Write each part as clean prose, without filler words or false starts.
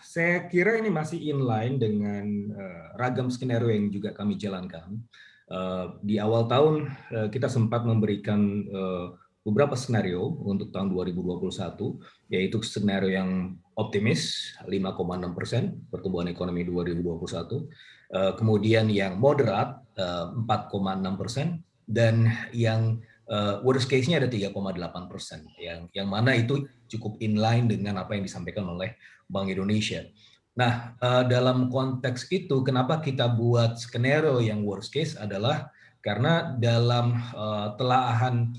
Saya kira ini masih inline dengan ragam skenario yang juga kami jalankan. Di awal tahun kita sempat memberikan beberapa skenario untuk tahun 2021, yaitu skenario yang optimis 5,6% pertumbuhan ekonomi 2021, kemudian yang moderat 4,6%, dan yang worst case-nya ada 3,8%, yang mana itu cukup inline dengan apa yang disampaikan oleh Bank Indonesia. Nah, dalam konteks itu, kenapa kita buat skenario yang worst case adalah karena dalam telaahan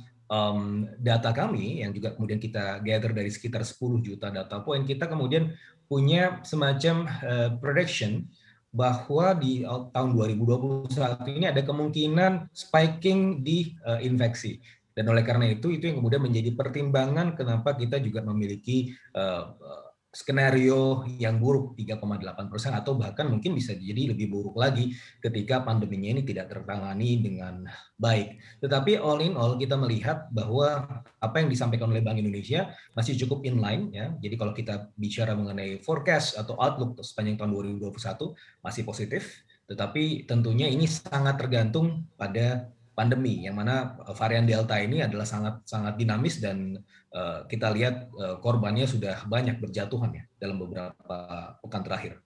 data kami, yang juga kemudian kita gather dari sekitar 10 juta data point, kita kemudian punya semacam prediction bahwa di tahun 2021 ini ada kemungkinan spiking di infeksi. Dan oleh karena itu yang kemudian menjadi pertimbangan kenapa kita juga memiliki skenario yang buruk 3,8%, atau bahkan mungkin bisa jadi lebih buruk lagi ketika pandeminya ini tidak tertangani dengan baik. Tetapi all in all kita melihat bahwa apa yang disampaikan oleh Bank Indonesia masih cukup inline ya. Jadi kalau kita bicara mengenai forecast atau outlook sepanjang tahun 2021 masih positif, tetapi tentunya ini sangat tergantung pada pandemi, yang mana varian Delta ini adalah sangat dinamis, dan kita lihat korbannya sudah banyak berjatuhan ya dalam beberapa pekan terakhir.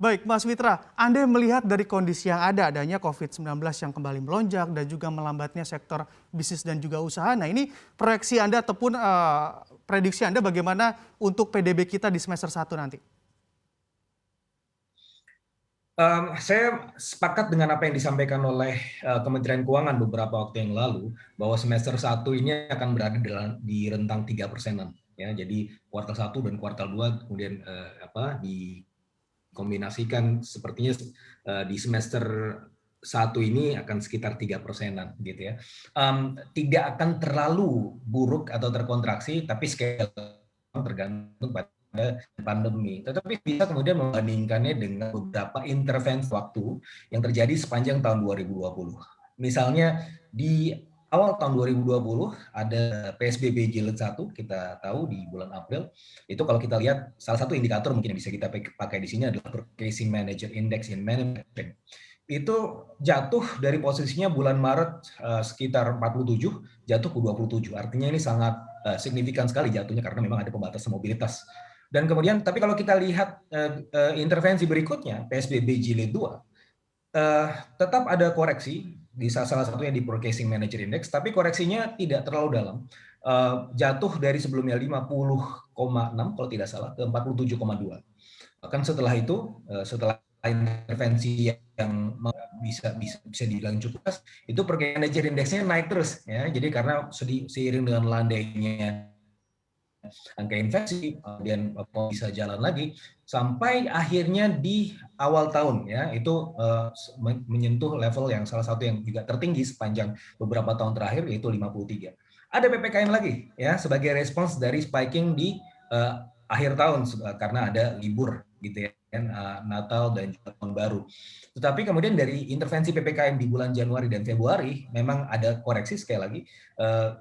Baik, Mas Mitra, Anda melihat dari kondisi yang adanya COVID-19 yang kembali melonjak dan juga melambatnya sektor bisnis dan juga usaha. Nah, ini proyeksi Anda ataupun prediksi Anda bagaimana untuk PDB kita di semester 1 nanti? Saya sepakat dengan apa yang disampaikan oleh Kementerian Keuangan beberapa waktu yang lalu, bahwa semester 1 ini akan berada di rentang 3%-an. Ya, jadi kuartal 1 dan kuartal 2 kemudian dikombinasikan, sepertinya di semester 1 ini akan sekitar 3%-an gitu ya. Tidak akan terlalu buruk atau terkontraksi, tapi sekali tergantung pada pandemi. Tetapi bisa kemudian membandingkannya dengan beberapa intervensi waktu yang terjadi sepanjang tahun 2020. Misalnya di awal tahun 2020 ada PSBB jilid 1, kita tahu di bulan April. Itu kalau kita lihat salah satu indikator mungkin yang bisa kita pakai di sini adalah Purchasing Manager Index in Manufacturing. Itu jatuh dari posisinya bulan Maret sekitar 47, jatuh ke 27. Artinya ini sangat signifikan sekali jatuhnya karena memang ada pembatasan mobilitas. Dan kemudian, tapi kalau kita lihat intervensi berikutnya, PSBB jilid 2, tetap ada koreksi, di salah satunya di Purchasing Manager Index, tapi koreksinya tidak terlalu dalam. Jatuh dari sebelumnya 50,6 kalau tidak salah ke 47,2. Bahkan setelah itu, setelah intervensi yang bisa dibilang cukup keras, itu Purchasing Manager Index-nya naik terus ya. Jadi karena seiring dengan landainya angka infeksi, kemudian bisa jalan lagi sampai akhirnya di awal tahun ya, itu menyentuh level yang salah satu yang juga tertinggi sepanjang beberapa tahun terakhir, yaitu 53. Ada PPKM lagi ya sebagai respons dari spiking di akhir tahun karena ada libur gitu ya, Natal dan juga tahun baru. Tetapi kemudian dari intervensi PPKM di bulan Januari dan Februari memang ada koreksi sekali lagi,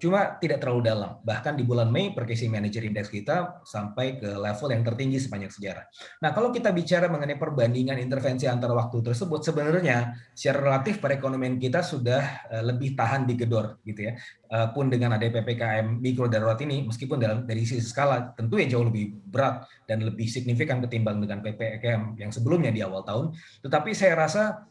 cuma tidak terlalu dalam. Bahkan di bulan Mei Purchasing Manager Index kita sampai ke level yang tertinggi sepanjang sejarah. Nah, kalau kita bicara mengenai perbandingan intervensi antar waktu tersebut, sebenarnya secara relatif perekonomian kita sudah lebih tahan digedor gitu ya. Pun dengan ada PPKM mikro darurat ini, meskipun dari sisi skala tentu jauh lebih berat dan lebih signifikan ketimbang dengan PPKM yang sebelumnya di awal tahun, tetapi saya rasa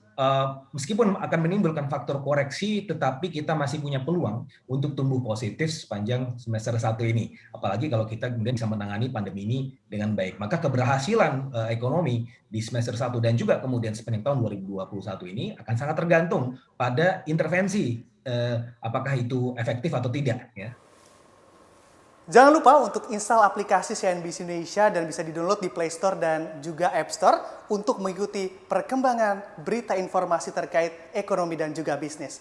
meskipun akan menimbulkan faktor koreksi, tetapi kita masih punya peluang untuk tumbuh positif sepanjang semester 1 ini. Apalagi kalau kita kemudian bisa menangani pandemi ini dengan baik. Maka keberhasilan ekonomi di semester 1 dan juga kemudian sepanjang tahun 2021 ini akan sangat tergantung pada intervensi, apakah itu efektif atau tidak ya. Jangan lupa untuk install aplikasi CNBC Indonesia dan bisa di-download di Play Store dan juga App Store untuk mengikuti perkembangan berita informasi terkait ekonomi dan juga bisnis.